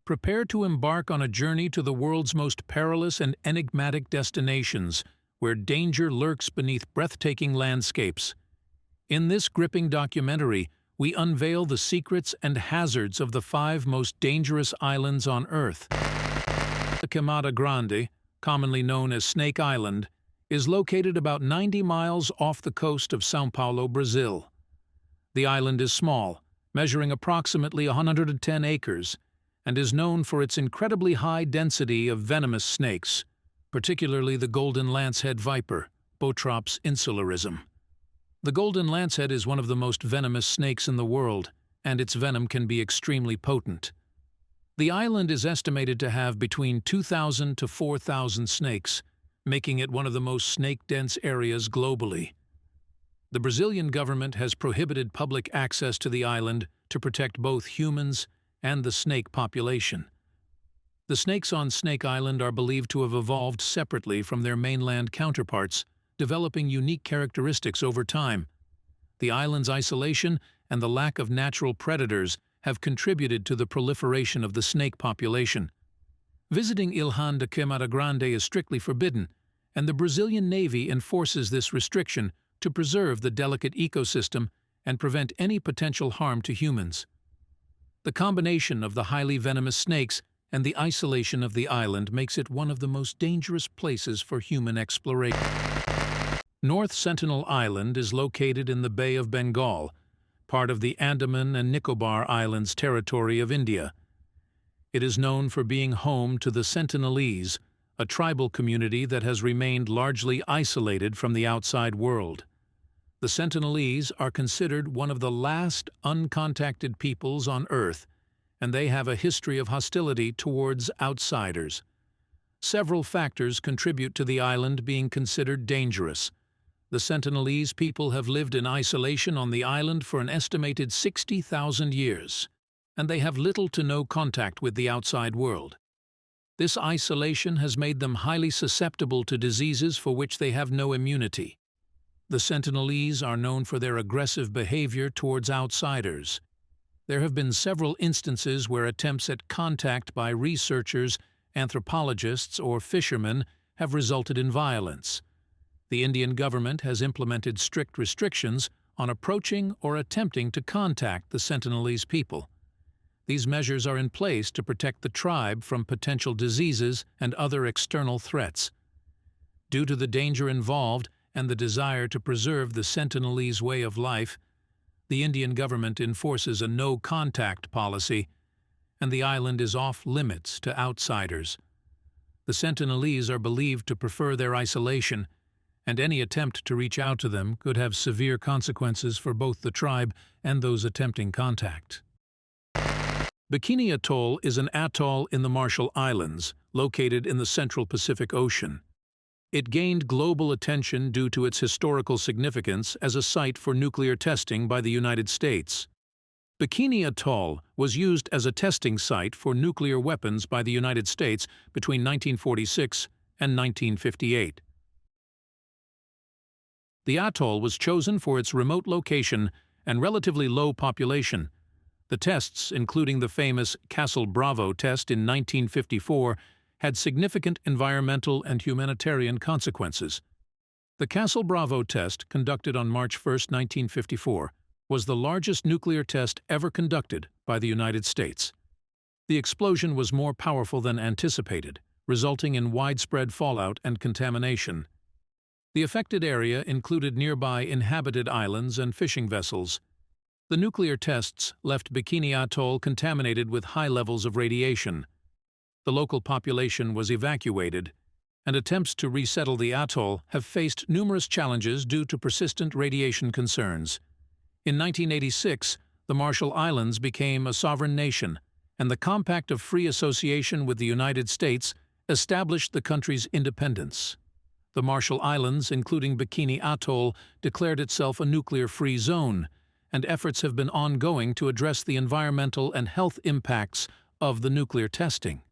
Prepare to embark on a journey to the world's most perilous and enigmatic destinations, where danger lurks beneath breathtaking landscapes. In this gripping documentary, we unveil the secrets and hazards of the 5 most dangerous islands on Earth. Queimada Grande, commonly known as Snake Island, is located about 90 miles off the coast of São Paulo, Brazil. The island is small, measuring approximately 110 acres, and is known for its incredibly high density of venomous snakes, particularly the golden lancehead viper, Botrops insularism. The golden lancehead is one of the most venomous snakes in the world, and its venom can be extremely potent. The island is estimated to have between 2,000 to 4,000 snakes, making it one of the most snake-dense areas globally. The Brazilian government has prohibited public access to the island to protect both humans and the snake population. The snakes on Snake Island are believed to have evolved separately from their mainland counterparts, developing unique characteristics over time. The island's isolation and the lack of natural predators have contributed to the proliferation of the snake population. Visiting Ilhan de Queimada Grande is strictly forbidden, and the Brazilian Navy enforces this restriction to preserve the delicate ecosystem and prevent any potential harm to humans. The combination of the highly venomous snakes and the isolation of the island makes it one of the most dangerous places for human exploration. North Sentinel Island is located in the Bay of Bengal, part of the Andaman and Nicobar Islands territory of India. It is known for being home to the Sentinelese, a tribal community that has remained largely isolated from the outside world. The Sentinelese are considered one of the last uncontacted peoples on Earth, and they have a history of hostility towards outsiders. Several factors contribute to the island being considered dangerous. The Sentinelese people have lived in isolation on the island for an estimated 60,000 years, and they have little to no contact with the outside world. This isolation has made them highly susceptible to diseases for which they have no immunity. The Sentinelese are known for their aggressive behavior towards outsiders. There have been several instances where attempts at contact by researchers, anthropologists, or fishermen have resulted in violence. The Indian government has implemented strict restrictions on approaching or attempting to contact the Sentinelese people. These measures are in place to protect the tribe from potential diseases and other external threats. Due to the danger involved and the desire to preserve the Sentinelese way of life, the Indian government enforces a no-contact policy, and the island is off-limits to outsiders. The Sentinelese are believed to prefer their isolation, and any attempt to reach out to them could have severe consequences for both the tribe and those attempting contact. Bikini Atoll is an atoll in the Marshall Islands, located in the central Pacific Ocean. It gained global attention due to its historical significance as a site for nuclear testing by the United States. Bikini Atoll was used as a testing site for nuclear weapons by the United States between 1946 and 1958. The atoll was chosen for its remote location and relatively low population. The tests, including the famous Castle Bravo test in 1954, had significant environmental and humanitarian consequences. The Castle Bravo test, conducted on March 1, 1954, was the largest nuclear test ever conducted by the United States. The explosion was more powerful than anticipated, resulting in widespread fallout and contamination. The affected area included nearby inhabited islands and fishing vessels. The nuclear tests left Bikini Atoll contaminated with high levels of radiation. The local population was evacuated, and attempts to resettle the atoll have faced numerous challenges due to persistent radiation concerns. In 1986, the Marshall Islands became a sovereign nation, and the Compact of Free Association with the United States established the country's independence. The Marshall Islands, including Bikini Atoll, declared itself a nuclear-free zone, and efforts have been ongoing to address the environmental and health impacts of the nuclear testing.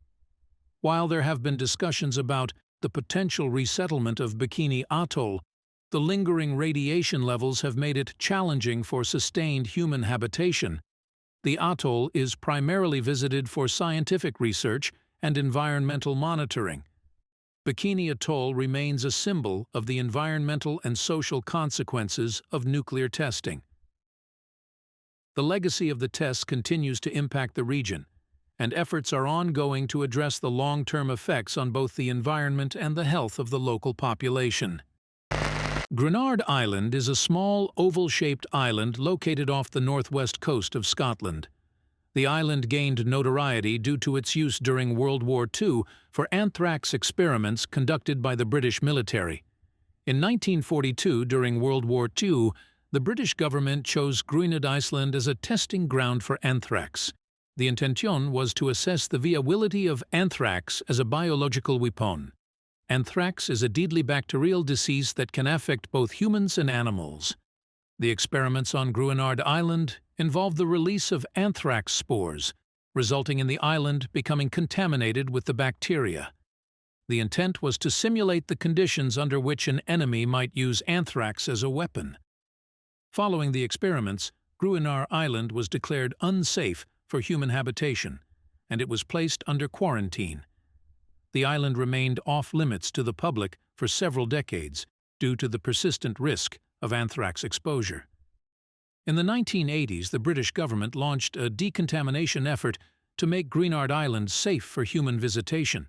While there have been discussions about the potential resettlement of Bikini Atoll, the lingering radiation levels have made it challenging for sustained human habitation. The atoll is primarily visited for scientific research and environmental monitoring. Bikini Atoll remains a symbol of the environmental and social consequences of nuclear testing. The legacy of the tests continues to impact the region, and efforts are ongoing to address the long-term effects on both the environment and the health of the local population. Grenard Island is a small, oval-shaped island located off the northwest coast of Scotland. The island gained notoriety due to its use during World War II for anthrax experiments conducted by the British military. In 1942, during World War II, the British government chose Grenard Island as a testing ground for anthrax. The intention was to assess the viability of anthrax as a biological weapon. Anthrax is a deadly bacterial disease that can affect both humans and animals. The experiments on Grenard Island involved the release of anthrax spores, resulting in the island becoming contaminated with the bacteria. The intent was to simulate the conditions under which an enemy might use anthrax as a weapon. Following the experiments, Grenard Island was declared unsafe for human habitation, and it was placed under quarantine. The island remained off-limits to the public for several decades due to the persistent risk of anthrax exposure. In the 1980s, the British government launched a decontamination effort to make Grenard Island safe for human visitation.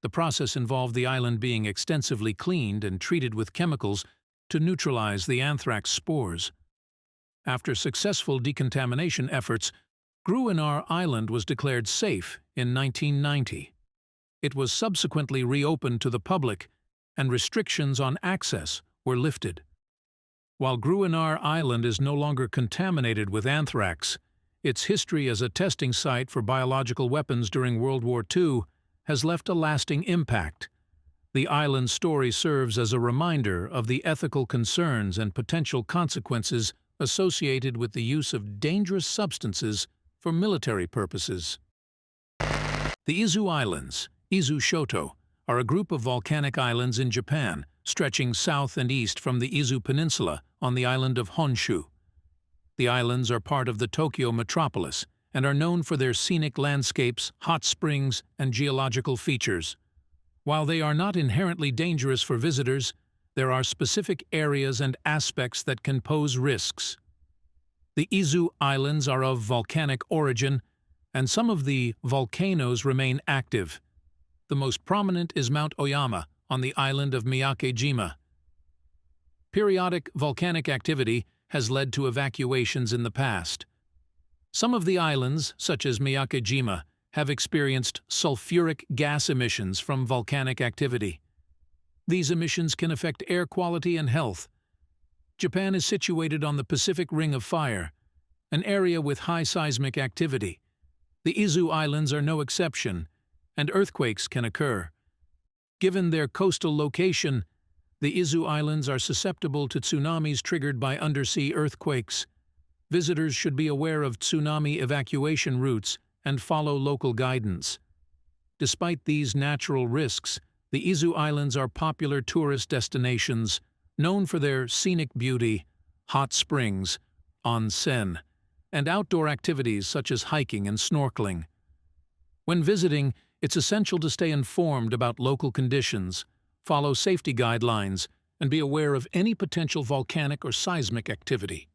The process involved the island being extensively cleaned and treated with chemicals to neutralize the anthrax spores. After successful decontamination efforts, Grenard Island was declared safe in 1990. It was subsequently reopened to the public, and restrictions on access were lifted. While Grenard Island is no longer contaminated with anthrax, its history as a testing site for biological weapons during World War II has left a lasting impact. The island's story serves as a reminder of the ethical concerns and potential consequences associated with the use of dangerous substances for military purposes. The Izu Islands, Izu Shoto, are a group of volcanic islands in Japan, stretching south and east from the Izu Peninsula on the island of Honshu. The islands are part of the Tokyo metropolis and are known for their scenic landscapes, hot springs, and geological features. While they are not inherently dangerous for visitors, there are specific areas and aspects that can pose risks. The Izu Islands are of volcanic origin, and some of the volcanoes remain active. The most prominent is Mount Oyama on the island of Miyake-jima. Periodic volcanic activity has led to evacuations in the past. Some of the islands, such as Miyake-jima, have experienced sulfuric gas emissions from volcanic activity. These emissions can affect air quality and health. Japan is situated on the Pacific Ring of Fire, an area with high seismic activity. The Izu Islands are no exception, and earthquakes can occur. Given their coastal location, the Izu Islands are susceptible to tsunamis triggered by undersea earthquakes. Visitors should be aware of tsunami evacuation routes and follow local guidance. Despite these natural risks, the Izu Islands are popular tourist destinations, known for their scenic beauty, hot springs, onsen, and outdoor activities such as hiking and snorkeling. When visiting, it's essential to stay informed about local conditions, follow safety guidelines, and be aware of any potential volcanic or seismic activity.